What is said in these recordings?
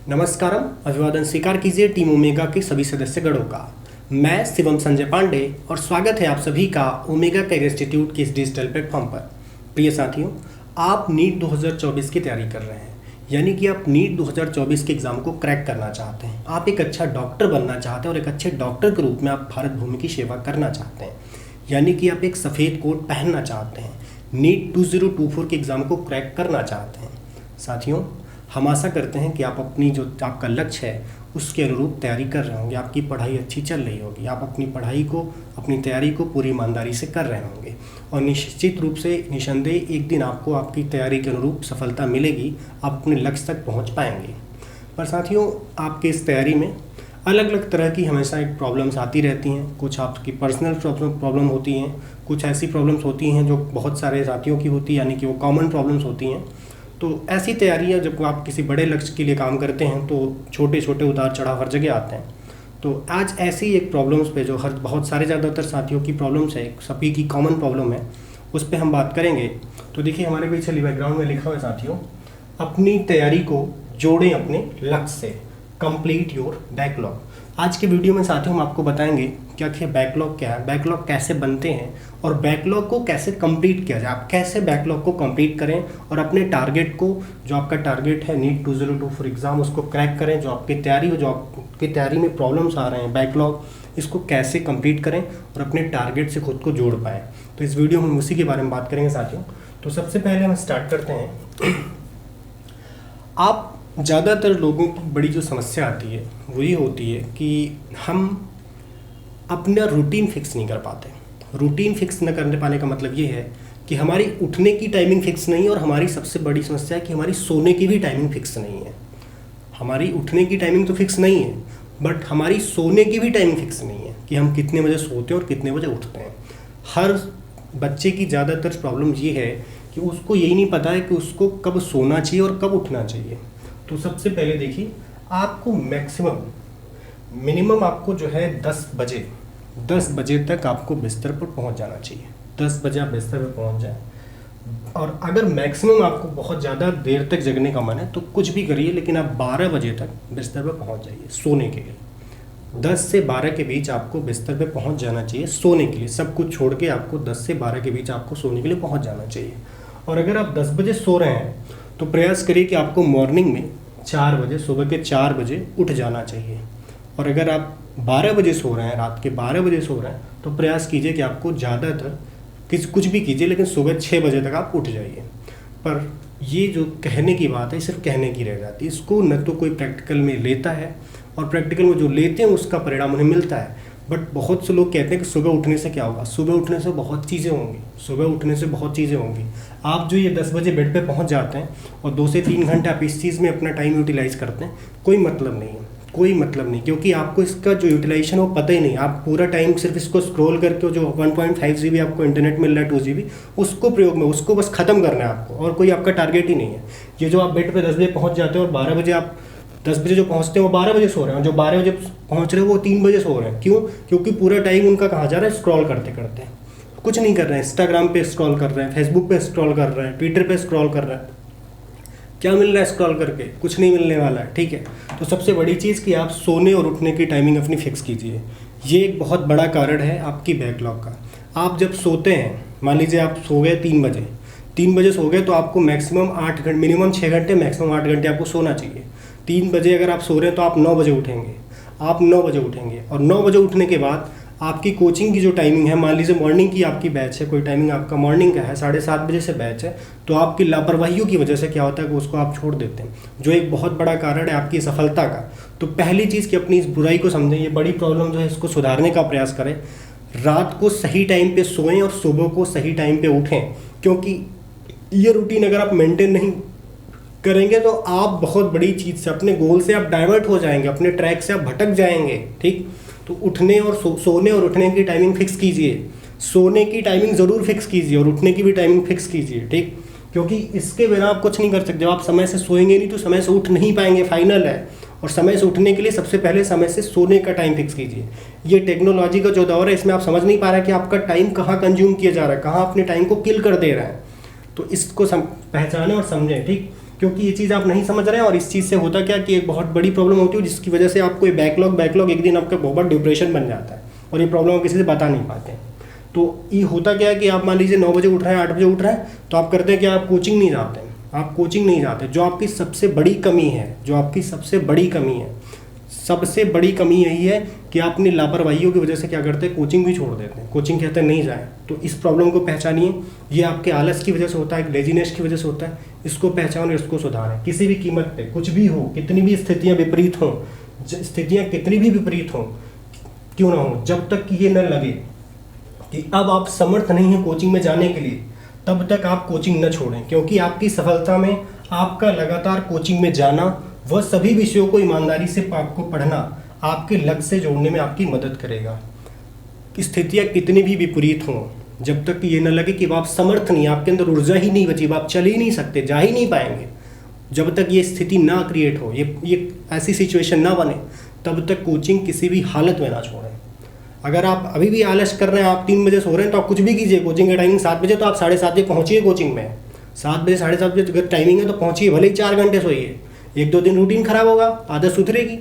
नमस्कारम, अभिवादन स्वीकार कीजिए टीम ओमेगा के सभी सदस्यगणों का। मैं शिवम संजय पांडे और स्वागत है आप सभी का ओमेगा कैरियर इंस्टीट्यूट के इस डिजिटल प्लेटफॉर्म पर। प्रिय साथियों, आप नीट 2024 की तैयारी कर रहे हैं, यानी कि आप नीट 2024 के एग्ज़ाम को क्रैक करना चाहते हैं। आप एक अच्छा डॉक्टर बनना चाहते हैं और एक अच्छे डॉक्टर के रूप में आप भारत भूमि की सेवा करना चाहते हैं, यानी कि आप एक सफ़ेद कोट पहनना चाहते हैं, नीट 2024 के एग्ज़ाम को क्रैक करना चाहते हैं। साथियों, हम आशा करते हैं कि आप अपनी जो आपका लक्ष्य है उसके अनुरूप तैयारी कर रहे होंगे, आपकी पढ़ाई अच्छी चल रही होगी, आप अपनी पढ़ाई को, अपनी तैयारी को पूरी ईमानदारी से कर रहे होंगे और निश्चित रूप से निसंदेह एक दिन आपको आपकी तैयारी के अनुरूप सफलता मिलेगी, आप अपने लक्ष्य तक पहुंच पाएंगे। पर साथियों, आपके इस तैयारी में अलग अलग तरह की हमेशा एक प्रॉब्लम्स आती रहती हैं। कुछ आपकी पर्सनल प्रॉब्लम होती हैं, कुछ ऐसी प्रॉब्लम्स होती हैं जो बहुत सारे साथियों की होती है, यानी कि वो कॉमन प्रॉब्लम्स होती हैं। तो ऐसी तैयारियां जब आप किसी बड़े लक्ष्य के लिए काम करते हैं तो छोटे छोटे उतार चढ़ाव हर जगह आते हैं। तो आज ऐसी एक प्रॉब्लम्स पे जो हर बहुत सारे ज़्यादातर साथियों की प्रॉब्लम्स है, सभी की कॉमन प्रॉब्लम है, उस पर हम बात करेंगे। तो देखिए, हमारे पीछे बैकग्राउंड में लिखा हुआ है साथियों, अपनी तैयारी को जोड़ें अपने लक्ष्य से, कंप्लीट योर बैकलॉग। आज के वीडियो में साथियों हम आपको बताएंगे कि आखिर बैकलॉग क्या है, बैकलॉग कैसे बनते हैं और बैकलॉग को कैसे कंप्लीट किया जाए। आप कैसे बैकलॉग को कंप्लीट करें और अपने टारगेट को, जो आपका टारगेट है नीट 2024 एग्ज़ाम, उसको क्रैक करें। जो आपकी तैयारी हो, जो आपकी तैयारी में प्रॉब्लम्स आ रहे हैं, बैकलॉग, इसको कैसे कंप्लीट करें और अपने टारगेट से खुद को जोड़ पाएँ। तो इस वीडियो में हम उसी के बारे में बात करेंगे साथियों। तो सबसे पहले हम स्टार्ट करते हैं। आप ज़्यादातर लोगों की बड़ी जो समस्या आती है वो ये होती है कि हम अपना रूटीन फिक्स नहीं कर पाते। रूटीन फिक्स न करने पाने का मतलब ये है कि हमारी उठने की टाइमिंग फिक्स नहीं है, और हमारी सबसे बड़ी समस्या है कि हमारी सोने की भी टाइमिंग फिक्स नहीं है। हमारी उठने की टाइमिंग तो फिक्स नहीं है, बट हमारी सोने की भी टाइमिंग फिक्स नहीं है कि हम कितने बजे सोते हैं और कितने बजे उठते हैं। हर बच्चे की ज़्यादातर प्रॉब्लम ये है कि उसको यही नहीं पता है कि उसको कब सोना चाहिए और कब उठना चाहिए। तो सबसे पहले देखिए, आपको मिनिमम आपको जो है 10 बजे तक आपको बिस्तर पर पहुंच जाना चाहिए। 10 बजे आप बिस्तर पर पहुंच जाएं। और अगर मैक्सिमम आपको बहुत ज़्यादा देर तक जगने का मन है तो कुछ भी करिए, लेकिन आप 12 बजे तक बिस्तर पर पहुंच जाइए सोने के लिए। 10 से 12 के बीच आपको बिस्तर पर पहुंच जाना चाहिए सोने के लिए। सब कुछ छोड़ के आपको 10 से 12 के बीच आपको सोने के लिए पहुँच जाना चाहिए। और अगर आप 10 बजे सो रहे हैं तो प्रयास करिए कि आपको मॉर्निंग में 4 बजे, सुबह के 4 बजे उठ जाना चाहिए। और अगर आप 12 बजे सो रहे हैं, रात के 12 बजे सो रहे हैं, तो प्रयास कीजिए कि आपको ज़्यादातर कुछ भी कीजिए, लेकिन सुबह 6 बजे तक आप उठ जाइए। पर ये जो कहने की बात है, सिर्फ कहने की रह जाती है। इसको न तो कोई प्रैक्टिकल में लेता है, और प्रैक्टिकल में जो लेते हैं उसका परिणाम उन्हें मिलता है। बट बहुत से लोग कहते हैं कि सुबह उठने से क्या होगा। सुबह उठने से बहुत चीज़ें होंगी, सुबह उठने से बहुत चीज़ें होंगी। आप जो ये 10 बजे बेड पे पहुंच जाते हैं और 2 से 3 घंटे आप इस चीज़ में अपना टाइम यूटिलाइज़ करते हैं, कोई मतलब नहीं है, कोई मतलब नहीं, क्योंकि आपको इसका जो यूटिलाइजेशन वो पता ही नहीं। आप पूरा टाइम सिर्फ इसको स्क्रॉल करके, जो 1.5 GB आपको इंटरनेट मिल रहा है, 2 GB, उसको प्रयोग में, उसको बस ख़त्म करना है आपको, और कोई आपका टारगेट ही नहीं है। ये जो आप बेड पर 10 बजे पहुँच जाते हैं और 12 बजे आप 10 बजे जो पहुंचते हैं वो 12 बजे सो रहे हैं, और जो 12 बजे पहुंच रहे हैं वो 3 बजे सो रहे हैं। क्यों? क्योंकि पूरा टाइम उनका कहाँ जा रहा है? स्क्रॉल करते करते। कुछ नहीं कर रहे हैं, इंस्टाग्राम पे स्क्रॉल कर रहे हैं, फेसबुक पे स्क्रॉल कर रहे हैं, ट्विटर पे स्क्रॉल कर रहे हैं। क्या मिल रहा है स्क्रॉल करके? कुछ नहीं मिलने वाला है, ठीक है। तो सबसे बड़ी चीज़ कि आप सोने और उठने की टाइमिंग अपनी फिक्स कीजिए। ये एक बहुत बड़ा कारण है आपकी बैकलॉग का। आप जब सोते हैं, मान लीजिए आप सो गए 3 बजे सो गए, तो आपको मैक्सिमम 8 घंटे, मिनिमम 6 घंटे, मैक्सिमम 8 घंटे आपको सोना चाहिए। 3 बजे अगर आप सो रहे हैं तो आप 9 बजे उठेंगे, आप 9 बजे उठेंगे। और 9 बजे उठने के बाद आपकी कोचिंग की जो टाइमिंग है, मान लीजिए मॉर्निंग की आपकी बैच है, कोई टाइमिंग आपका मॉर्निंग का है, 7:30 बजे से बैच है, तो आपकी लापरवाहियों की वजह से क्या होता है कि उसको आप छोड़ देते हैं, जो एक बहुत बड़ा कारण है आपकी सफलता का। तो पहली चीज़ कि अपनी इस बुराई को समझें, ये बड़ी प्रॉब्लम जो है इसको सुधारने का प्रयास करें। रात को सही टाइम पर सोएं और सुबह को सही टाइम पर उठें, क्योंकि ये रूटीन अगर आप मेंटेन नहीं करेंगे तो आप बहुत बड़ी चीज़ से, अपने गोल से आप डाइवर्ट हो जाएंगे, अपने ट्रैक से आप भटक जाएंगे, ठीक। तो उठने और सोने और उठने की टाइमिंग फिक्स कीजिए। सोने की टाइमिंग ज़रूर फिक्स कीजिए और उठने की भी टाइमिंग फिक्स कीजिए, ठीक। क्योंकि इसके बिना आप कुछ नहीं कर सकते। जब आप समय से सोएंगे नहीं तो समय से उठ नहीं पाएंगे, फाइनल है। और समय से उठने के लिए सबसे पहले समय से सोने का टाइम फिक्स कीजिए। ये टेक्नोलॉजी का जो दौर है, इसमें आप समझ नहीं पा रहे कि आपका टाइम कहाँ कंज्यूम किया जा रहा है, कहाँ अपने टाइम को किल कर दे रहा है। तो इसको पहचानें और समझें, ठीक। क्योंकि ये चीज़ आप नहीं समझ रहे हैं। और इस चीज़ से होता क्या कि एक बहुत बड़ी प्रॉब्लम होती है, जिसकी वजह से आपको ये बैकलॉग एक दिन आपका बहुत डिप्रेशन बन जाता है, और ये प्रॉब्लम आप किसी से बता नहीं पाते। तो ये होता क्या है कि आप मान लीजिए 9 बजे उठ रहे हैं, 8 बजे उठ रहे हैं, तो आप करते हैं कि आप कोचिंग नहीं जाते हैं, आप कोचिंग नहीं जाते। जो आपकी सबसे बड़ी कमी है, सबसे बड़ी कमी यही है कि आप अपनी लापरवाहियों की वजह से क्या करते हैं, कोचिंग भी छोड़ देते हैं, कोचिंग कहते हैं नहीं जाएं। तो इस प्रॉब्लम को पहचानिए, ये आपके आलस की वजह से होता है, लेजीनेस की वजह से होता है। इसको पहचानें, इसको सुधारें। किसी भी कीमत पे, कुछ भी हो, कितनी भी स्थितियाँ विपरीत हों, स्थितियाँ कितनी भी विपरीत हों क्यों ना हो, जब तक कि ये न लगे कि अब आप समर्थ नहीं हैं कोचिंग में जाने के लिए, तब तक आप कोचिंग न छोड़ें। क्योंकि आपकी सफलता में आपका लगातार कोचिंग में जाना, वह सभी विषयों को ईमानदारी से आपको पढ़ना, आपके लक्ष्य से जोड़ने में आपकी मदद करेगा। स्थितियाँ कितनी भी विपरीत हों, जब तक कि ये न लगे कि आप समर्थ नहीं, आपके अंदर ऊर्जा ही नहीं बची, आप चल ही नहीं सकते, जा ही नहीं पाएंगे, जब तक ये स्थिति ना क्रिएट हो, ये ऐसी सिचुएशन ना बने, तब तक कोचिंग किसी भी हालत में ना छोड़ें। अगर आप अभी भी आलस कर रहे हैं, आप 3 बजे सो रहे हैं, तो आप कुछ भी कीजिए। कोचिंग का टाइमिंग 7 बजे, तो आप 7:30 बजे पहुँचिए कोचिंग में। 7 बजे 7:30 बजे अगर टाइमिंग है तो पहुँचिए, भले ही 4 घंटे सोइए। 1-2 दिन रूटीन खराब होगा, आदत सुधरेगी,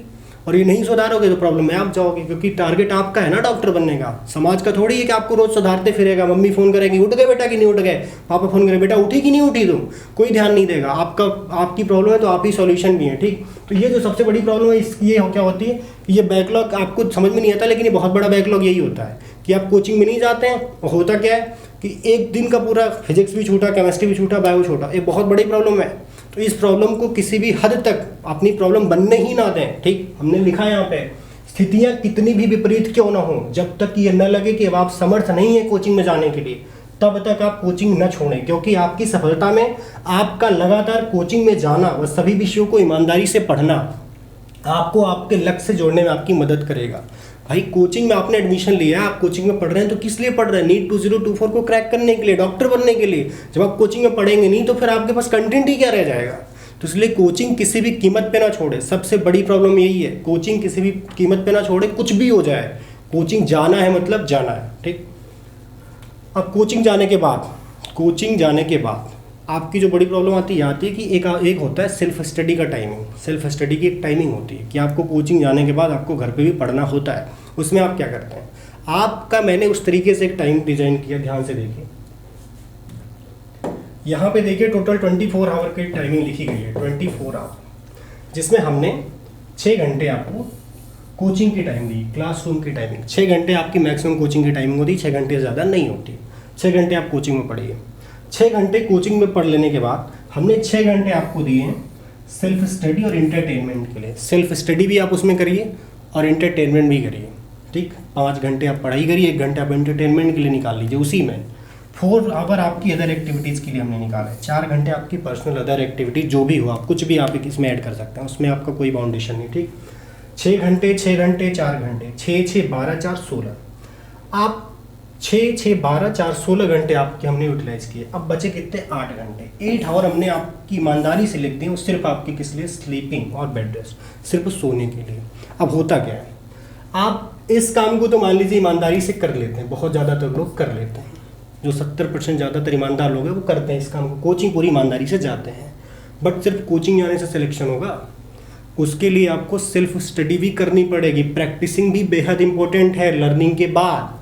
और ये नहीं सुधारोगे तो प्रॉब्लम में आप जाओगे। क्योंकि टारगेट आपका है ना डॉक्टर बनने का, समाज का थोड़ी है कि आपको रोज सुधारते फिरेगा। मम्मी फ़ोन करेगी, उठ गए बेटा कि नहीं उठ गए, पापा फ़ोन करे, बेटा उठी कि नहीं उठी, तुम, कोई ध्यान नहीं देगा। आपकी प्रॉब्लम है तो आप ही सॉल्यूशन भी हैं, ठीक। तो ये जो सबसे बड़ी प्रॉब्लम है, ये क्या होती है कि ये बैकलॉग आपको समझ में नहीं आता, लेकिन ये बहुत बड़ा बैकलॉग यही होता है कि आप कोचिंग में नहीं जाते हैं। और होता क्या है कि एक दिन का पूरा फिजिक्स भी छूटा, केमिस्ट्री भी छूटा, बायो छूटा, ये बहुत बड़ी प्रॉब्लम है। तो इस प्रॉब्लम को किसी भी हद तक अपनी प्रॉब्लम बनने ही ना दें, ठीक। हमने लिखा है यहाँ पे, स्थितियाँ कितनी भी विपरीत क्यों ना हो, जब तक ये न लगे कि अब आप समर्थ नहीं है कोचिंग में जाने के लिए, तब तक आप कोचिंग न छोड़ें। क्योंकि आपकी सफलता में आपका लगातार कोचिंग में जाना, व सभी विषयों को ईमानदारी से पढ़ना, आपको आपके लक्ष्य से जोड़ने में आपकी मदद करेगा। भाई कोचिंग में आपने एडमिशन लिया है, आप कोचिंग में पढ़ रहे हैं, तो किस लिए पढ़ रहे हैं? नीट 2024 को क्रैक करने के लिए, डॉक्टर बनने के लिए। जब आप कोचिंग में पढ़ेंगे नहीं तो फिर आपके पास कंटेंट ही क्या रह जाएगा। तो इसलिए कोचिंग किसी भी कीमत पे ना छोड़े। सबसे बड़ी प्रॉब्लम यही है, कोचिंग किसी भी कीमत पे ना छोड़े, कुछ भी हो जाए, कोचिंग जाना है मतलब जाना है, ठीक। अब कोचिंग जाने के बाद आपकी जो बड़ी प्रॉब्लम आती है कि एक होता है सेल्फ स्टडी का टाइमिंग। सेल्फ स्टडी की एक टाइमिंग होती है कि आपको कोचिंग जाने के बाद आपको घर पे भी पढ़ना होता है। उसमें आप क्या करते हैं, आपका मैंने उस तरीके से एक टाइम डिजाइन किया, ध्यान से देखिए। यहाँ पे देखिए टोटल 24 आवर की टाइमिंग लिखी गई है, 24 आवर, जिसमें हमने 6 घंटे आपको कोचिंग की टाइम दी, क्लासरूम की टाइमिंग। 6 घंटे आपकी मैक्सिमम कोचिंग की टाइमिंग होती है, 6 घंटे से ज़्यादा नहीं होती। 6 घंटे आप कोचिंग में पढ़िए। 6 घंटे कोचिंग में पढ़ लेने के बाद हमने 6 घंटे आपको दिए हैं सेल्फ स्टडी और इंटरटेनमेंट के लिए। सेल्फ स्टडी भी आप उसमें करिए और इंटरटेनमेंट भी करिए, ठीक। 5 घंटे आप पढ़ाई करिए, 1 घंटे आप इंटरटेनमेंट के लिए निकाल लीजिए। उसी में 4 आवर आपकी अदर एक्टिविटीज़ के लिए हमने निकाला है। 4 घंटे आपकी पर्सनल अदर एक्टिविटी जो भी हो, आप कुछ भी आप इसमें ऐड कर सकते हैं, उसमें आपका कोई बाउंडेशन नहीं, ठीक। 6 घंटे 4 घंटे 6 6 12 4 16, आप 6 6 12 4 16 घंटे आपके हमने यूटिलाइज किए। अब बचे कितने, 8 घंटे। 8 आवर हमने आपकी ईमानदारी से लिख दिए, सिर्फ आपके किस लिए, स्लीपिंग और बेड रेस्ट, सिर्फ सोने के लिए। अब होता क्या है, आप इस काम को तो मान लीजिए ईमानदारी से कर लेते हैं, बहुत ज़्यादातर लोग कर लेते हैं, जो 70% ज़्यादातर ईमानदार लोग हैं वो करते हैं इस काम को, कोचिंग पूरी ईमानदारी से जाते हैं। बट सिर्फ कोचिंग जाने से सिलेक्शन होगा, उसके लिए आपको सेल्फ स्टडी भी करनी पड़ेगी, प्रैक्टिसिंग भी बेहद इंपॉर्टेंट है लर्निंग के बाद।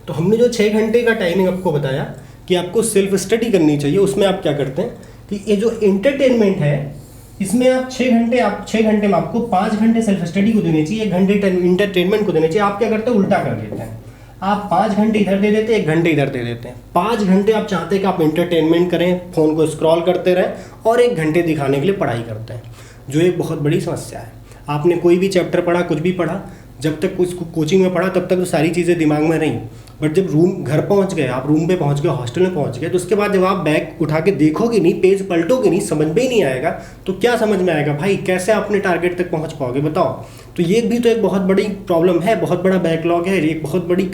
तो हमने जो 6 घंटे का टाइमिंग आपको बताया कि आपको सेल्फ स्टडी करनी चाहिए, उसमें आप क्या करते हैं कि ये जो एंटरटेनमेंट है, इसमें आप 6 घंटे में आपको 5 घंटे सेल्फ स्टडी को देने चाहिए, 1 घंटे इंटरटेनमेंट को देने चाहिए। आप क्या करते हैं, उल्टा कर देते हैं, आप 5 घंटे इधर दे देते हैं, 1 घंटे इधर दे देते हैं। 5 घंटे आप चाहते हैं कि आप एंटरटेनमेंट करें, फ़ोन को स्क्रॉल करते रहें, और 1 घंटे दिखाने के लिए पढ़ाई करते हैं, जो एक बहुत बड़ी समस्या है। आपने कोई भी चैप्टर पढ़ा, कुछ भी पढ़ा, जब तक कुछ कोचिंग में पढ़ा तब तक तो सारी चीज़ें दिमाग में रहीं, बट जब घर पहुंच गए, आप रूम पे पहुंच गए, हॉस्टल में पहुंच गए, तो उसके बाद जब आप बैग उठा के देखोगे नहीं, पेज पलटोगे नहीं, समझ में ही नहीं आएगा, तो क्या समझ में आएगा भाई, कैसे अपने टारगेट तक पहुंच पाओगे, बताओ। तो ये भी तो एक बहुत बड़ी प्रॉब्लम है, बहुत बड़ा बैकलॉग है, एक बहुत बड़ी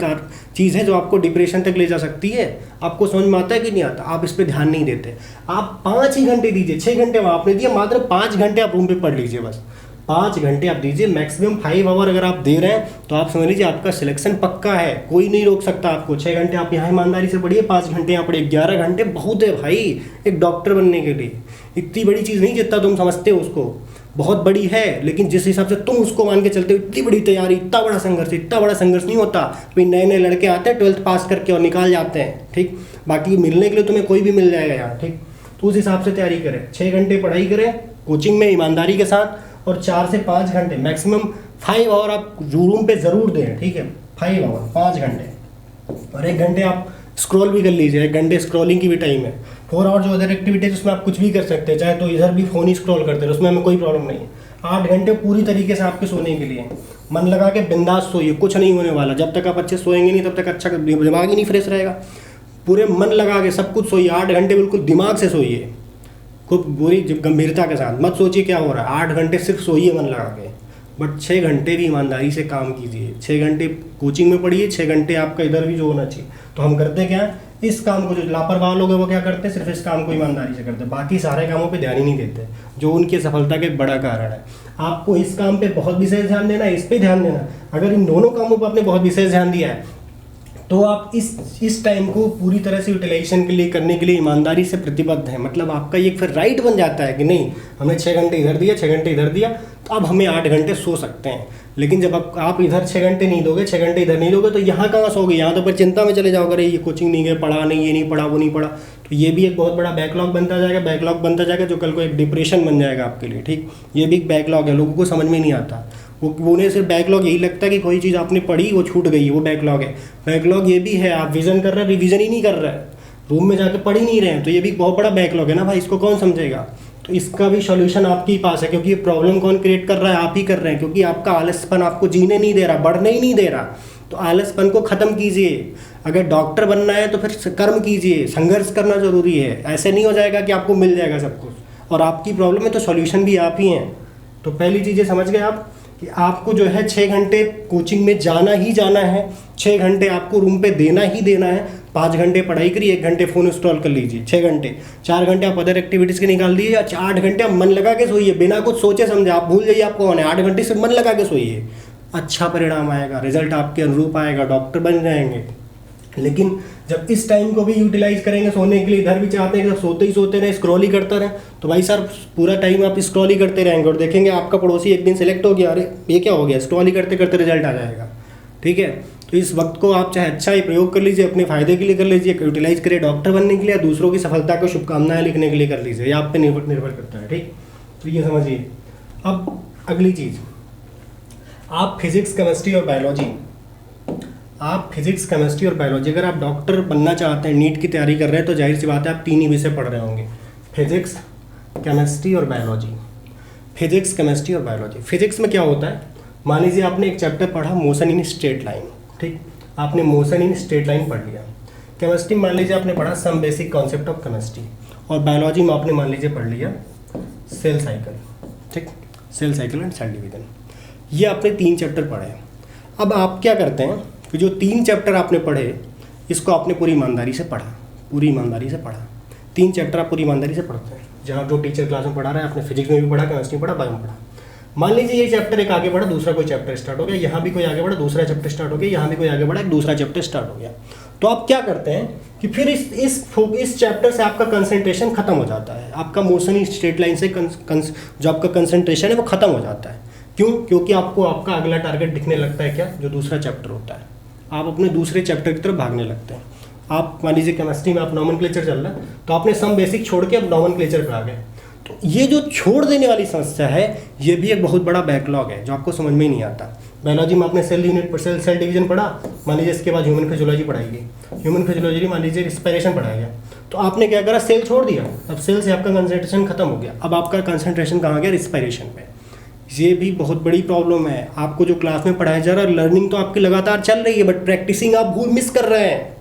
चीज़ है जो आपको डिप्रेशन तक ले जा सकती है। आपको समझ में आता है कि नहीं आता, आप इस पर ध्यान नहीं देते। आप 5 ही घंटे दीजिए, 6 घंटे आपने दिए, मात्र 5 घंटे आप रूम पे पढ़ लीजिए, बस 5 घंटे आप दीजिए, मैक्सिमम 5 आवर अगर आप दे रहे हैं तो आप समझ लीजिए आपका सिलेक्शन पक्का है, कोई नहीं रोक सकता आपको। 6 घंटे आप यहाँ ईमानदारी से पढ़िए, 5 घंटे यहाँ पढ़िए, 11 घंटे बहुत है भाई एक डॉक्टर बनने के लिए। इतनी बड़ी चीज़ नहीं जितना तुम समझते हो उसको, बहुत बड़ी है, लेकिन जिस हिसाब से तुम उसको मान के चलते हो, इतनी बड़ी तैयारी, इतना बड़ा संघर्ष नहीं होता। भाई नए नए लड़के आते हैं 12th पास करके और निकाल जाते हैं, ठीक। बाकी मिलने के लिए तुम्हें कोई भी मिल जाएगा यहाँ, ठीक। तो उस हिसाब से तैयारी करें, 6 घंटे पढ़ाई करें कोचिंग में ईमानदारी के साथ, और 4 से 5 घंटे मैक्सिमम 5 आवर आप रूम पे ज़रूर दें, ठीक है। 5 आवर 5 घंटे, और 1 घंटे आप स्क्रॉल भी कर लीजिए, 1 घंटे स्क्रॉलिंग की भी टाइम है। 4 आवर जो अदर एक्टिविटीज उसमें आप कुछ भी कर सकते हैं, चाहे तो इधर भी फ़ोन ही स्क्रॉल करते रहे, उसमें हमें कोई प्रॉब्लम नहीं है। 8 घंटे पूरी तरीके से आपके सोने के लिए, मन लगा के बिंदास सोइए, कुछ नहीं होने वाला। जब तक आप अच्छे सोएंगे नहीं तब तक अच्छा दिमाग ही नहीं फ्रेश रहेगा। पूरे मन लगा के सब कुछ सोइए, 8 घंटे बिल्कुल दिमाग से सोइए, खूब बुरी गंभीरता के साथ। मत सोचिए क्या हो रहा है, 8 घंटे सिर्फ सोइए मन लगा के, बट 6 घंटे भी ईमानदारी से काम कीजिए। 6 घंटे कोचिंग में पढ़िए, 6 घंटे आपका इधर भी जो होना चाहिए। तो हम करते क्या है, इस काम को, जो लापरवाह लोग हैं वो क्या करते हैं, सिर्फ इस काम को ईमानदारी से करते हैं, बाकी सारे कामों पे ध्यान ही नहीं देते, जो उनकी सफलता का एक बड़ा कारण है। आपको इस काम पे बहुत विशेष ध्यान देना है, इस पे ध्यान देना। अगर इन दोनों कामों पर आपने बहुत विशेष ध्यान दिया है तो आप इस टाइम को पूरी तरह से यूटिलाइजेशन के लिए करने के लिए ईमानदारी से प्रतिबद्ध हैं। मतलब आपका ये फिर राइट बन जाता है कि नहीं, हमने 6 घंटे इधर दिया, 6 घंटे इधर दिया, तो अब हमें 8 घंटे सो सकते हैं। लेकिन जब आप इधर 6 घंटे नहीं दोगे, 6 घंटे इधर नहीं दोगे, तो यहाँ कहाँ सोगे, यहाँ तो फिर चिंता में चले जाओगे, अरे ये कोचिंग नहीं गए, पढ़ा नहीं, ये नहीं पढ़ा, वो नहीं पढ़ा। तो ये भी एक बहुत बड़ा बैकलॉग बनता जाएगा, जो कल को एक डिप्रेशन बन जाएगा आपके लिए, ठीक। ये भी एक बैकलॉग है, लोगों को समझ में नहीं आता। उन्हें सिर्फ बैकलॉग यही लगता है कि कोई चीज़ आपने पढ़ी वो छूट गई है, वो बैकलॉग है। बैकलॉग ये भी है, आप विजन कर रहे हैं, रिवीजन ही नहीं कर रहे हैं, रूम में जाकर पढ़ ही नहीं रहे हैं, तो ये भी बहुत बड़ा बैकलॉग है ना भाई, इसको कौन समझेगा। तो इसका भी सॉल्यूशन आपके ही पास है, क्योंकि ये प्रॉब्लम कौन क्रिएट कर रहा है, आप ही कर रहे हैं, क्योंकि आपका आलसपन आपको जीने नहीं दे रहा, बढ़ने ही नहीं दे रहा। तो आलसपन को ख़त्म कीजिए। अगर डॉक्टर बनना है तो फिर कर्म कीजिए, संघर्ष करना ज़रूरी है। ऐसे नहीं हो जाएगा कि आपको मिल जाएगा सब कुछ, और आपकी प्रॉब्लम है तो सॉल्यूशन भी आप ही हैं। तो पहली चीज़ें समझ गए आप कि आपको जो है 6 घंटे कोचिंग में जाना ही जाना है, 6 घंटे आपको रूम पे देना ही देना है। 5 घंटे पढ़ाई करिए, 1 घंटे फ़ोन इंस्टॉल कर लीजिए, 6 घंटे। 4 घंटे आप अदर एक्टिविटीज़ के निकाल दीजिए, या 8 घंटे आप मन लगा के सोइए, बिना कुछ सोचे समझे। आप भूल जाइए आप कौन है, 8 घंटे से मन लगा के सोइए, अच्छा परिणाम आएगा, रिजल्ट आपके अनुरूप आएगा, डॉक्टर बन जाएंगे। लेकिन जब इस टाइम को भी यूटिलाइज करेंगे सोने के लिए, इधर भी चाहते हैं कि सोते ही सोते रहे, स्क्रॉल ही करते रहें, तो भाई सर पूरा टाइम आप स्क्रॉल ही करते रहेंगे, और देखेंगे आपका पड़ोसी एक दिन सेलेक्ट हो गया, अरे ये क्या हो गया, स्क्रॉल ही करते करते रिजल्ट आ जाएगा, ठीक है। तो इस वक्त को आप चाहे अच्छा ही प्रयोग कर लीजिए, अपने फ़ायदे के लिए कर लीजिए, यूटिलाइज करिए डॉक्टर बनने के लिए, या दूसरों की सफलता को शुभकामनाएं लिखने के लिए कर लीजिए, ये आप पे निर्भर करता है, ठीक। तो ये समझिए। अब अगली चीज़, आप फिजिक्स केमिस्ट्री और बायोलॉजी, अगर आप डॉक्टर बनना चाहते हैं, नीट की तैयारी कर रहे हैं, तो जाहिर सी बात है आप 3 ही विषय पढ़ रहे होंगे, फिजिक्स केमिस्ट्री और बायोलॉजी। फिजिक्स में क्या होता है, मान लीजिए आपने एक चैप्टर पढ़ा मोशन इन स्ट्रेट लाइन, ठीक, आपने मोशन इन स्ट्रेट लाइन पढ़ लिया। केमिस्ट्री मान लीजिए आपने पढ़ा some basic concept of chemistry, और बायोलॉजी में आपने मान लीजिए पढ़ लिया सेल साइकिल, ठीक, cell cycle and cell division. ये आपने 3 चैप्टर पढ़े हैं। अब आप क्या करते हैं कि जो 3 चैप्टर आपने पढ़े, इसको आपने पूरी ईमानदारी से पढ़ा, 3 चैप्टर आप पूरी ईमानदारी से पढ़ते हैं, जहाँ जो टीचर क्लास में पढ़ा रहा है, आपने फिजिक्स में भी पढ़ा, केमिस्ट्री में पढ़ा, बायो में पढ़ा। मान लीजिए ये चैप्टर एक आगे बढ़ा, दूसरा कोई चैप्टर स्टार्ट हो गया, यहाँ भी कोई आगे बढ़ा, दूसरा चैप्टर स्टार्ट हो गया, यहाँ भी कोई आगे बढ़ा, एक दूसरा चैप्टर स्टार्ट हो गया। तो आप क्या करते हैं कि फिर इस चैप्टर से आपका कंसंट्रेशन खत्म हो जाता है, आपका मोशन इन स्ट्रेट लाइन से जो आपका कंसंट्रेशन है वो खत्म हो जाता है। क्यों? क्योंकि आपको आपका अगला टारगेट दिखने लगता है, क्या, जो दूसरा चैप्टर होता है। आप अपने दूसरे चैप्टर की तरफ भागने लगते हैं। आप मान लीजिए केमिस्ट्री में आप नॉमेनक्लेचर चल रहा है, तो आपने सम बेसिक छोड़ के अब नॉमेनक्लेचर पे आ गए। तो ये जो छोड़ देने वाली समस्या है, ये भी एक बहुत बड़ा बैकलॉग है जो आपको समझ में ही नहीं आता। बायोलॉजी में आपने सेल यूनिट सेल डिवीजन पढ़ा, मान लीजिए इसके बाद ह्यूमन फिजियोलॉजी पढ़ाई गई, ह्यूमन फिजियोलॉजी मान लीजिए रिस्पिरेशन पढ़ाया गया, तो आपने क्या करा, सेल छोड़ दिया। अब सेल से आपका कंसंट्रेशन खत्म हो गया, अब आपका कंसंट्रेशन कहाँ गया, रिस्पिरेशन पे। ये भी बहुत बड़ी प्रॉब्लम है। आपको जो क्लास में पढ़ाया जा रहा है, लर्निंग तो आपकी लगातार चल रही है, बट प्रैक्टिसिंग आप मिस कर रहे हैं।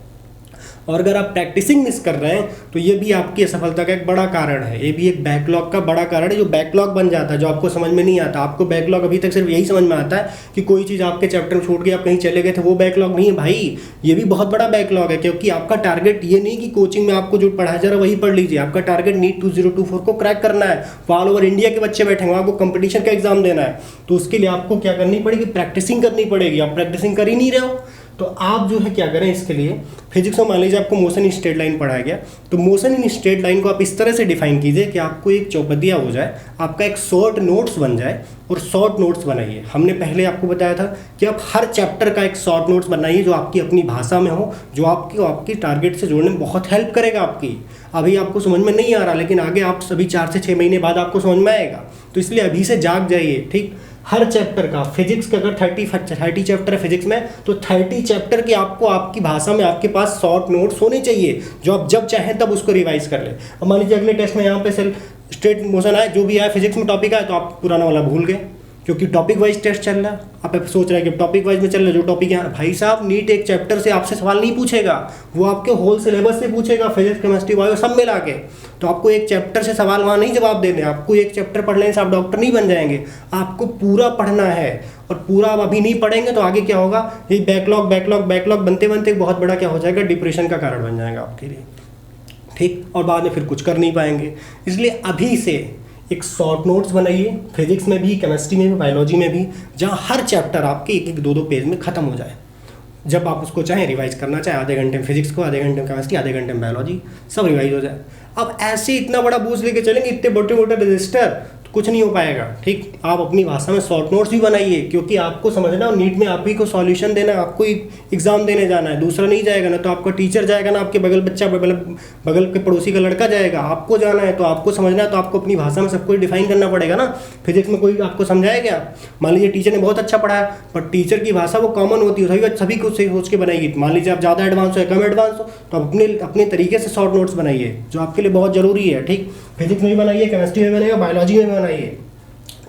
और अगर आप प्रैक्टिसिंग मिस कर रहे हैं तो ये भी आपकी असफलता का एक बड़ा कारण है, ये भी एक बैकलॉग का बड़ा कारण है, जो बैकलॉग बन जाता है, जो आपको समझ में नहीं आता। आपको बैकलॉग अभी तक सिर्फ यही समझ में आता है कि कोई चीज़ आपके चैप्टर में छूट गई, आप कहीं चले गए थे, वो बैकलॉग नहीं है भाई, ये भी बहुत बड़ा बैकलॉग है। क्योंकि आपका टारगेट ये नहीं कि कोचिंग में आपको जो पढ़ाया जा रहा है वही पढ़ लीजिए, आपका टारगेट नीट 2024 को क्रैक करना है। ऑल ओवर इंडिया के बच्चे बैठे हैं, आपको कंपटीशन का एग्जाम देना है, तो उसके लिए आपको क्या करनी पड़ेगी, प्रैक्टिसिंग करनी पड़ेगी। आप प्रैक्टिसिंग कर ही नहीं रहे हो, तो आप जो है क्या करें, इसके लिए फिजिक्स में मान लीजिए आपको मोशन इन स्ट्रेट लाइन पढ़ाया गया, तो मोशन इन स्ट्रेट लाइन को आप इस तरह से डिफाइन कीजिए कि आपको एक चौपदिया हो जाए, आपका एक शॉर्ट नोट्स बन जाए, और शॉर्ट नोट्स बनाइए। हमने पहले आपको बताया था कि आप हर चैप्टर का एक शॉर्ट नोट्स बनाइए जो आपकी अपनी भाषा में हो, जो आपकी टारगेट से जोड़ने में बहुत हेल्प करेगा आपकी। अभी आपको समझ में नहीं आ रहा, लेकिन आगे आप सभी 4 से 6 महीने बाद आपको समझ में आएगा, तो इसलिए अभी से जाग जाइए। ठीक, हर चैप्टर का, फिजिक्स का अगर 30 चैप्टर है फिजिक्स में, तो 30 चैप्टर के आपको आपकी भाषा में आपके पास शॉर्ट नोट्स होने चाहिए, जो आप जब चाहें तब उसको रिवाइज कर लें। अब मान लीजिए अगले टेस्ट में यहाँ पे सेल स्ट्रेट मोशन आए, जो भी आया फिजिक्स में टॉपिक आया, तो आप पुराना वाला भूल गए, क्योंकि टॉपिक वाइज टेस्ट चल रहा है। आप सोच रहे हैं कि टॉपिक वाइज में चल रहा है, जो टॉपिक यहाँ, भाई साहब नीट एक चैप्टर से आपसे सवाल नहीं पूछेगा, वो आपके होल सिलेबस से पूछेगा, फिजिक्स केमिस्ट्री बायो सब मिला के। तो आपको एक चैप्टर से सवाल वहाँ नहीं जवाब देने, आपको एक चैप्टर पढ़ लेने से आप डॉक्टर नहीं बन जाएंगे, आपको पूरा पढ़ना है। और पूरा आप अभी नहीं पढ़ेंगे तो आगे क्या होगा, ये बैकलॉग बैकलॉग बैकलॉग बनते बनते बहुत बड़ा क्या हो जाएगा, डिप्रेशन का कारण बन जाएगा आपके लिए। ठीक, और बाद में फिर कुछ कर नहीं पाएंगे। इसलिए अभी से एक शॉर्ट नोट्स बनाइए, फिजिक्स में भी, केमिस्ट्री में भी, बायोलॉजी में भी, जहाँ हर चैप्टर आपके 1-1, 2-2 पेज में खत्म हो जाए। जब आप उसको चाहें रिवाइज करना चाहें, आधे घंटे में फिजिक्स को, आधे घंटे में केमिस्ट्री, आधे घंटे में बायोलॉजी, सब रिवाइज हो जाए। अब ऐसे इतना बड़ा बोझ लेके चलेंगे, इतने मोटे मोटे रजिस्टर, तो कुछ नहीं हो पाएगा। ठीक, आप अपनी भाषा में शॉर्ट नोट्स भी बनाइए, क्योंकि आपको समझना है नीट में आप ही को सॉल्यूशन देना है, आपको एग्जाम देने जाना है, दूसरा नहीं जाएगा ना, तो आपका टीचर जाएगा ना, आपके बगल बच्चा, बगल के पड़ोसी का लड़का जाएगा, आपको जाना है, तो आपको समझना है, तो आपको अपनी भाषा में सब कुछ डिफाइन करना पड़ेगा ना। फिजिक्स में कोई आपको समझाया क्या, मान लीजिए टीचर ने बहुत अच्छा पढ़ाया, पर टीचर की भाषा वो कॉमन होती है, सभी कुछ सही सोच के बनाएगी। मान लीजिए आप ज़्यादा एडवांस हो या कम एडवांस हो, तो आप अपने तरीके से शॉर्ट नोट्स बनाइए, जो आपके लिए बहुत ज़रूरी है। ठीक, फिजिक्स में भी बनाइए, केमिस्ट्री में बनाइए, बायोलॉजी में भी बनाइए,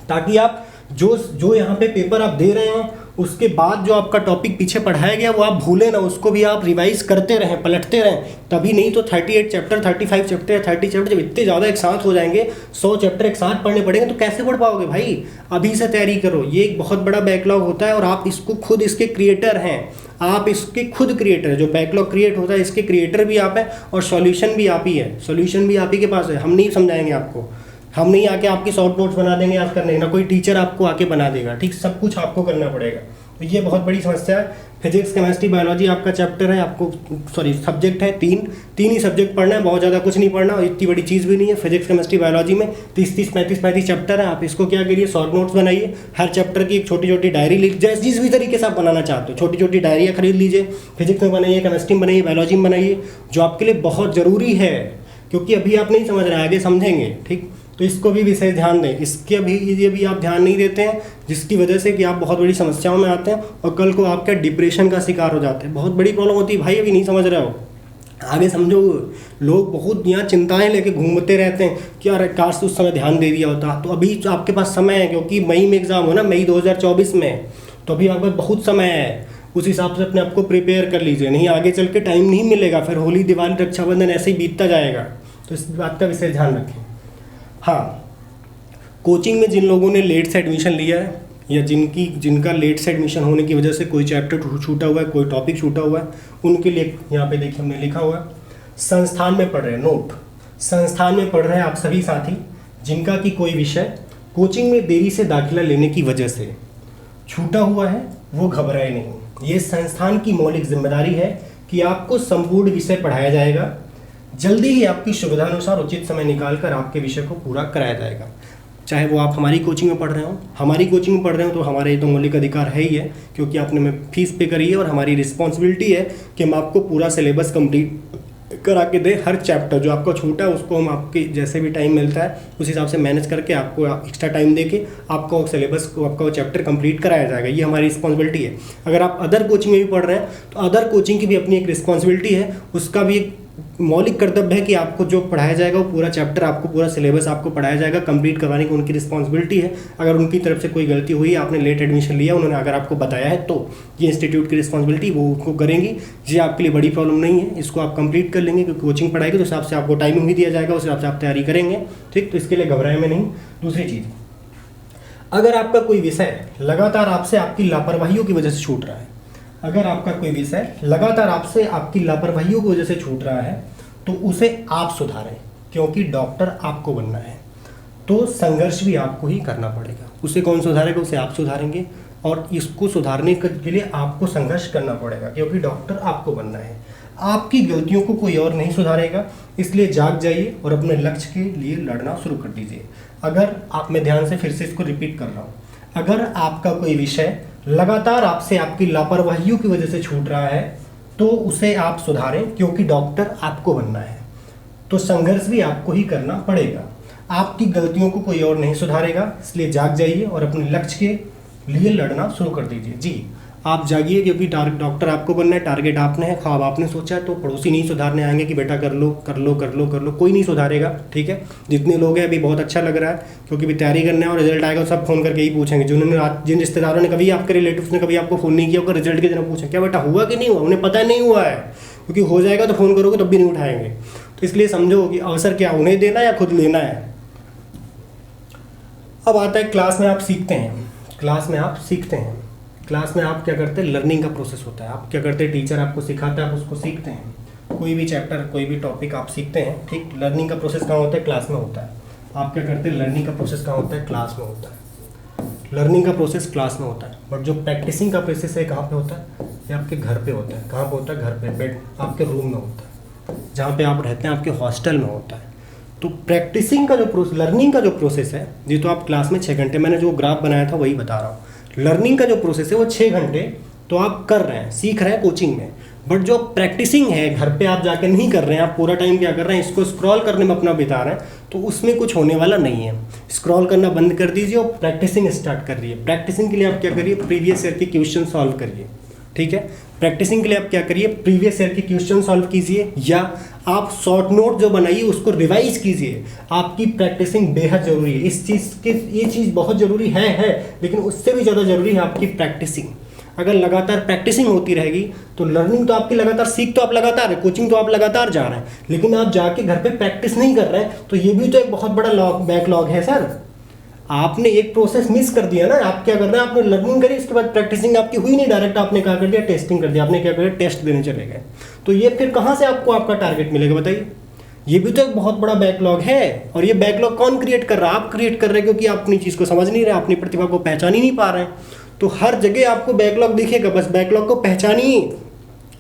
ताकि आप जो यहाँ पे पेपर आप दे रहे हैं, उसके बाद जो आपका टॉपिक पीछे पढ़ाया गया वो आप भूलें ना, उसको भी आप रिवाइज करते रहें, पलटते रहें। तभी नहीं तो 38 चैप्टर, 35 चैप्टर या 30 चैप्टर जब इतने ज़्यादा एक साथ हो जाएंगे, 100 चैप्टर एक साथ पढ़ने पड़ेंगे, तो कैसे पढ़ पाओगे भाई। अभी से तैयारी करो, ये एक बहुत बड़ा बैकलॉग होता है, और आप इसको खुद इसके क्रिएटर हैं, आप इसके खुद क्रिएटर, जो बैकलॉग क्रिएट होता है इसके क्रिएटर भी आप हैं, और सॉल्यूशन भी आप ही है, सॉल्यूशन भी आप ही के पास है। हम नहीं समझाएंगे आपको, हम नहीं आके आपकी शॉर्ट नोट्स बना देंगे आज करने, ना कोई टीचर आपको आके बना देगा। ठीक, सब कुछ आपको करना पड़ेगा। तो ये बहुत बड़ी समस्या है। फिजिक्स, केमिस्ट्री, बायोलॉजी आपका चैप्टर है, आपको सब्जेक्ट है तीन ही सब्जेक्ट पढ़ना है, बहुत ज़्यादा कुछ नहीं पढ़ना, और इतनी बड़ी चीज़ भी नहीं है। फिजिक्स, केमिस्ट्री, बायोलॉजी में 30-30, 35-35 चैप्टर है। आप इसको क्या करिए, शॉर्ट नोट्स बनाइए, हर चैप्टर की एक छोटी छोटी डायरी लिख, जिस भी तरीके से आप बनाना चाहते हो, छोटी छोटी डायरियाँ खरीद लीजिए। फिजिक्स में बनाइए, केमिस्ट्री में बनाइए, बायोलॉजी में बनाइए, जो आपके लिए बहुत ज़रूरी है, क्योंकि अभी आप नहीं समझ रहे हैं, आगे समझेंगे। ठीक, तो इसको भी विशेष ध्यान दें। इसके भी आप ध्यान नहीं देते हैं, जिसकी वजह से कि आप बहुत बड़ी समस्याओं में आते हैं, और कल को आपका डिप्रेशन का शिकार हो जाते हैं। बहुत बड़ी प्रॉब्लम होती है भाई, अभी नहीं समझ रहे हो, आगे समझो। लोग बहुत यहाँ चिंताएं लेके घूमते रहते हैं कि यार काश उस समय ध्यान दे दिया होता। तो अभी तो आपके पास समय है, क्योंकि मई में एग्ज़ाम हो ना, मई 2024 में, तो अभी आपके पास बहुत समय है। उस हिसाब से अपने आप को प्रिपेयर कर लीजिए, नहीं आगे चल के टाइम नहीं मिलेगा, फिर होली, दिवाली, रक्षाबंधन ऐसे ही बीतता जाएगा। तो इस बात का विशेष ध्यान रखें। हाँ, कोचिंग में जिन लोगों ने लेट से एडमिशन लिया है, या जिनका लेट से एडमिशन होने की वजह से कोई चैप्टर छूटा हुआ है, कोई टॉपिक छूटा हुआ है, उनके लिए यहाँ पे देखिए हमने लिखा हुआ है, संस्थान में पढ़ रहे हैं, नोट, संस्थान में पढ़ रहे हैं आप सभी साथी जिनका कि कोई विषय कोचिंग में देरी से दाखिला लेने की वजह से छूटा हुआ है, वो घबराए नहीं। ये संस्थान की मौलिक जिम्मेदारी है कि आपको संपूर्ण विषय पढ़ाया जाएगा, जल्दी ही आपकी सुविधानुसार उचित समय निकालकर आपके विषय को पूरा कराया जाएगा। चाहे वो आप हमारी कोचिंग में पढ़ रहे हो, हमारी कोचिंग में पढ़ रहे हो, तो हमारे तो मौलिक अधिकार है ही है, क्योंकि आपने में फीस पे करी है, और हमारी रिस्पॉन्सिबिलिटी है कि हम आपको पूरा सिलेबस कंप्लीट करा के दें। हर चैप्टर जो आपका छूटा है उसको हम आपके जैसे भी टाइम मिलता है उस हिसाब से मैनेज करके आपको एक्स्ट्रा टाइम दे के आपको सिलेबस को, आपका चैप्टर कंप्लीट कराया जाएगा। ये हमारी रिस्पॉन्सिबिलिटी है। अगर आप अदर कोचिंग में भी पढ़ रहे हैं तो अदर कोचिंग की भी अपनी एक रिस्पॉन्सिबिलिटी है, उसका भी एक मौलिक कर्तव्य है कि आपको जो पढ़ाया जाएगा वो पूरा चैप्टर, आपको पूरा सिलेबस आपको पढ़ाया जाएगा, कंप्लीट करवाने की उनकी रिस्पॉन्सिबिलिटी है। अगर उनकी तरफ से कोई गलती हुई, आपने लेट एडमिशन लिया, उन्होंने अगर आपको बताया है तो ये इंस्टीट्यूट की रिस्पॉन्सिबिलिटी वो उनको करेंगी। ये आपके लिए बड़ी प्रॉब्लम नहीं है, इसको आप कंप्लीट कर लेंगे क्योंकि कोचिंग पढ़ाएगी तो उस हिसाब से आपको टाइमिंग भी दिया जाएगा, उस हिसाब से आप तैयारी करेंगे, ठीक। तो इसके लिए घबराए में नहीं। दूसरी चीज़, अगर आपका कोई विषय लगातार आपसे आपकी लापरवाहियों की वजह से छूट रहा है, अगर आपका कोई विषय लगातार आपसे आपकी लापरवाहियों की वजह से छूट रहा है तो उसे आप सुधारें, क्योंकि डॉक्टर आपको बनना है तो संघर्ष भी आपको ही करना पड़ेगा। उसे कौन सुधारेगा? उसे आप सुधारेंगे, और इसको सुधारने के लिए आपको संघर्ष करना पड़ेगा, क्योंकि डॉक्टर आपको बनना है। आपकी गलतियों को कोई और नहीं सुधारेगा, इसलिए जाग जाइए और अपने लक्ष्य के लिए लड़ना शुरू कर दीजिए। अगर आप, मैं ध्यान से फिर से इसको रिपीट कर रहा हूँ, अगर आपका कोई विषय लगातार आपसे आपकी लापरवाहियों की वजह से छूट रहा है तो उसे आप सुधारें, क्योंकि डॉक्टर आपको बनना है तो संघर्ष भी आपको ही करना पड़ेगा। आपकी गलतियों को कोई और नहीं सुधारेगा, इसलिए जाग जाइए और अपने लक्ष्य के लिए लड़ना शुरू कर दीजिए। जी, आप जागिए, क्योंकि डॉक्टर आपको बनना है, टारगेट आपने है, ख्वाब आपने सोचा है, तो पड़ोसी नहीं सुधारने आएंगे कि बेटा कर लो कर लो कर लो कर लो, कोई नहीं सुधारेगा, ठीक है। जितने लोग हैं अभी बहुत अच्छा लग रहा है, क्योंकि अभी तैयारी करना है और रिजल्ट आएगा, सब फोन करके ही पूछेंगे। जिन रिश्तेदारों ने कभी आपके रिलेटिव्स ने कभी आपको फ़ोन नहीं किया होगा, रिजल्ट के दिन पूछें क्या बेटा हुआ कि नहीं हुआ, उन्हें पता नहीं हुआ है, क्योंकि हो जाएगा तो फ़ोन करोगे तब भी नहीं उठाएंगे। तो इसलिए समझो कि अवसर क्या उन्हें देना है या खुद लेना है। अब आता है क्लास में आप सीखते हैं, क्लास में आप सीखते हैं, क्लास में आप क्या करते हैं, लर्निंग का प्रोसेस होता है। आप क्या करते हैं, टीचर आपको सिखाता है, आप उसको सीखते हैं। कोई भी चैप्टर, कोई भी टॉपिक आप सीखते हैं, ठीक। लर्निंग का प्रोसेस कहाँ होता है? क्लास में होता है। आप क्या करते हैं, लर्निंग का प्रोसेस कहाँ होता है? क्लास में होता है। लर्निंग का प्रोसेस क्लास में होता है, बट जो प्रैक्टिसिंग का प्रोसेस है कहाँ पे होता है? ये आपके घर पे होता है। कहाँ पे होता है? घर पे, बेड, आपके रूम में होता है, जहाँ पे आप रहते हैं, आपके हॉस्टल में होता है। तो प्रैक्टिसिंग का जो प्रोसेस, लर्निंग का जो प्रोसेस है, ये तो आप क्लास में 6 घंटे, मैंने जो ग्राफ बनाया था वही बता रहा हूँ। लर्निंग का जो प्रोसेस है वो 6 घंटे तो आप कर रहे हैं, सीख रहे हैं कोचिंग में, बट जो प्रैक्टिसिंग है घर पे आप जाके नहीं कर रहे हैं, आप पूरा टाइम क्या कर रहे हैं, इसको स्क्रॉल करने में अपना बिता रहे हैं, तो उसमें कुछ होने वाला नहीं है। स्क्रॉल करना बंद कर दीजिए और प्रैक्टिसिंग स्टार्ट कर रही है। प्रैक्टिसिंग के लिए आप क्या करिए, प्रीवियस ईयर के क्वेश्चन सॉल्व करिए, ठीक है। प्रैक्टिसिंग के लिए आप क्या करिए, प्रीवियस ईयर के क्वेश्चन सॉल्व कीजिए, या आप शॉर्ट नोट जो बनाइए उसको रिवाइज कीजिए। आपकी प्रैक्टिसिंग बेहद जरूरी है। इस चीज़ के, ये चीज़ बहुत ज़रूरी है, लेकिन उससे भी ज़्यादा ज़रूरी है आपकी प्रैक्टिसिंग। अगर लगातार प्रैक्टिसिंग होती रहेगी तो लर्निंग तो आपकी लगातार, सीख तो आप लगातार है, कोचिंग तो आप लगातार जा रहे हैं, लेकिन आप जाके घर पे प्रैक्टिस नहीं कर रहे हैं, तो ये भी तो एक बहुत बड़ा बैकलॉग है सर। आपने एक प्रोसेस मिस कर दिया ना। आप क्या कर रहे हैं, आपने लर्निंग करी, उसके बाद प्रैक्टिसिंग आपकी हुई नहीं, डायरेक्ट आपने क्या कर दिया, टेस्टिंग कर दिया। आपने क्या कर दिया, टेस्ट देने चले गए, तो ये फिर कहाँ से आपको आपका टारगेट मिलेगा बताइए। ये भी तो एक बहुत बड़ा बैकलॉग है, और ये बैकलॉग कौन क्रिएट कर रहा है? आप क्रिएट कर रहे हैं, क्योंकि आप अपनी चीज़ को समझ नहीं रहे, अपनी प्रतिभा को पहचान ही नहीं पा रहे हैं। तो हर जगह आपको बैकलॉग दिखेगा, बस बैकलॉग को पहचानिए,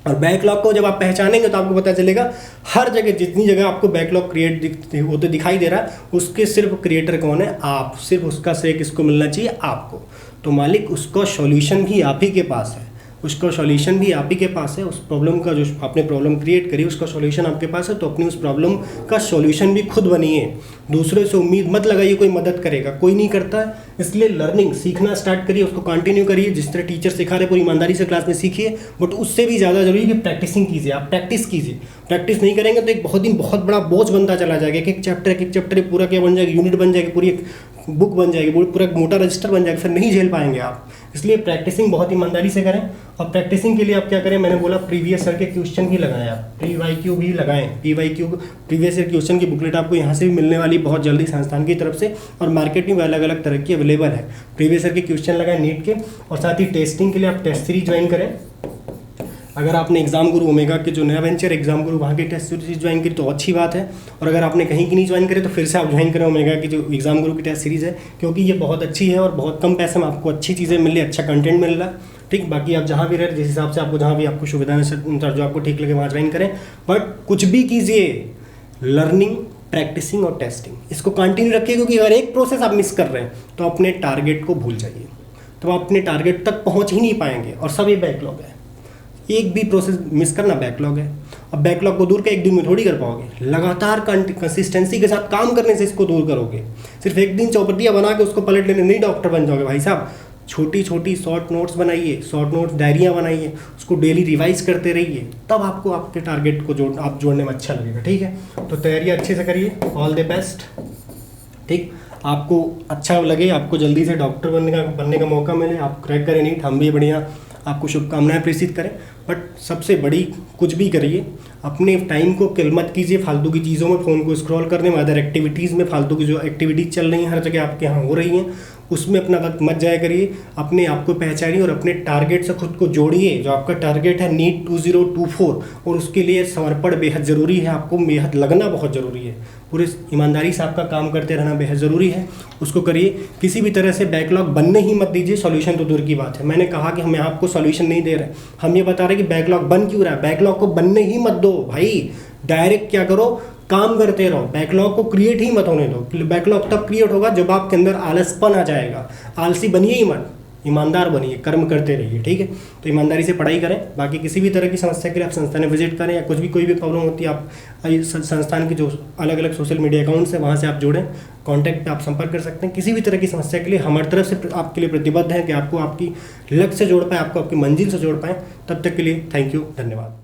और बैकलॉग को जब आप पहचानेंगे तो आपको पता चलेगा हर जगह, जितनी जगह आपको बैकलॉग क्रिएट होते दिखाई दे रहा है, उसके सिर्फ क्रिएटर कौन है? आप। सिर्फ उसका श्रेय किसको मिलना चाहिए? आपको। तो मालिक, उसका सॉल्यूशन भी आप ही के पास है, उसका सॉल्यूशन भी आप ही के पास है। उस प्रॉब्लम का, जो आपने प्रॉब्लम क्रिएट करी, उसका सॉल्यूशन आपके पास है, तो अपनी उस प्रॉब्लम का सॉल्यूशन भी खुद बनिए। दूसरे से उम्मीद मत लगाइए कोई मदद करेगा, कोई नहीं करता है। इसलिए लर्निंग, सीखना स्टार्ट करिए, उसको कंटिन्यू करिए, जिस तरह टीचर सिखा रहे पूरी ईमानदारी से क्लास में सीखिए, बट उससे भी ज़्यादा जरूरी है कि प्रैक्टिसिंग कीजिए। आप प्रैक्टिस कीजिए, प्रैक्टिस नहीं करेंगे तो एक बहुत बड़ा बोझ बनता चला जाएगा। एक चैप्टर पूरा क्या बन जाएगा, यूनिट बन जाएगी, पूरी एक बुक बन जाएगी, पूरा मोटा रजिस्टर बन जाएगा, फिर नहीं झेल पाएंगे आप। इसलिए प्रैक्टिसिंग बहुत ईमानदारी से करें, और प्रैक्टिसिंग के लिए आप क्या करें, मैंने बोला प्रीवियस ईयर के क्वेश्चन भी लगाएं, आप PYQ भी लगाएं। PYQ, प्रीवियस ईयर क्वेश्चन की बुकलेट आपको यहाँ से भी मिलने वाली बहुत जल्दी संस्थान की तरफ से, और मार्केट में अलग अलग तरह की अवेलेबल है। प्रीवियस ईयर के क्वेश्चन लगाएं नीट के, और साथ ही टेस्टिंग के लिए आप टेस्ट सीरीज ज्वाइन करें। अगर आपने एग्जाम गुरु ओमेगा के जो नया वेंचर एग्जाम गुरु, वहाँ की टेस्ट सीरीज ज्वाइन करी तो अच्छी बात है, और अगर आपने कहीं की नहीं ज्वाइन करे तो फिर से आप ज्वाइन करें ओमेगा की जो एग्जाम गुरु की टेस्ट सीरीज़ है, क्योंकि ये बहुत अच्छी है और बहुत कम पैसे में आपको अच्छी चीज़ें मिल रही है, अच्छा कंटेंट मिल रहा है, ठीक। बाकी आप जहाँ भी रहे, जिस हिसाब से आपको, जहाँ भी आपको सुविधा अनुसार जो आपको ठीक लगे वहाँ ज्वाइन करें, बट कुछ भी कीजिए, लर्निंग, प्रैक्टिसिंग और टेस्टिंग, इसको कंटिन्यू रखिए, क्योंकि अगर एक प्रोसेस आप मिस कर रहे हैं तो अपने टारगेट को भूल जाइए, तो आप अपने टारगेट तक पहुँच ही नहीं पाएंगे, और सब ये बैकलॉग है। एक भी प्रोसेस मिस करना बैकलॉग है। अब बैकलॉग को दूर कर एक दिन में थोड़ी कर पाओगे, लगातार कंसिस्टेंसी के साथ काम करने से इसको दूर करोगे। सिर्फ एक दिन चौपटिया बना के उसको पलट लेने नहीं डॉक्टर बन जाओगे भाई साहब। छोटी छोटी शॉर्ट नोट्स बनाइए, शॉर्ट नोट्स डायरियाँ बनाइए, उसको डेली रिवाइज करते रहिए, तब आपको आपके टारगेट को जोड़ने में अच्छा लगेगा। ठीक है, तो तैयारी अच्छे से करिए। All the best. ठीक, आपको अच्छा लगे, आपको जल्दी से डॉक्टर बनने का मौका मिले, आप क्रैक करें नीट, हम भी बढ़िया आपको शुभकामनाएं प्रेषित करें। बट सबसे बड़ी, कुछ भी करिए, अपने टाइम को किल मत कीजिए फालतू की चीज़ों में, फ़ोन को स्क्रॉल करने में, अदर एक्टिविटीज़ में, फालतू की जो एक्टिविटीज़ चल रही हैं हर जगह आपके यहाँ हो रही हैं, उसमें अपना वक्त मत जाया करिए। अपने आप को पहचानिए और अपने टारगेट से खुद को जोड़िए। जो आपका टारगेट है नीट 2024, और उसके लिए समर्पण बेहद ज़रूरी है, आपको बेहद लगना बहुत ज़रूरी है, पूरे ईमानदारी से आपका काम करते रहना बेहद ज़रूरी है, उसको करिए। किसी भी तरह से बैकलॉग बनने ही मत दीजिए, सॉल्यूशन तो दूर की बात है। मैंने कहा कि हम आपको सॉल्यूशन नहीं दे रहे, हम ये बता रहे कि बैकलॉग बन क्यों रहा है। बैकलॉग को बनने ही मत दो भाई, डायरेक्ट क्या करो, काम करते रहो, बैकलॉग को क्रिएट ही मत होने दो। बैकलॉग तब क्रिएट होगा जब आपके अंदर आलसपन आ जाएगा। आलसी बनिए ही मत, ईमानदार बनिए, कर्म करते रहिए। ठीक है, तो ईमानदारी से पढ़ाई करें। बाकी किसी भी तरह की समस्या के लिए आप संस्थान में विजिट करें, या कुछ भी कोई भी प्रॉब्लम होती है आप संस्थान के जो अलग अलग सोशल मीडिया अकाउंट्स हैं वहाँ से आप जुड़ें, कॉन्टैक्ट पे आप संपर्क कर सकते हैं। किसी भी तरह की समस्या के लिए हमारी तरफ से आपके लिए प्रतिबद्ध है कि आपको आपकी लक्ष्य से जोड़ पाएँ, आपको आपकी मंजिल से जोड़ पाएँ। तब तक के लिए थैंक यू, धन्यवाद।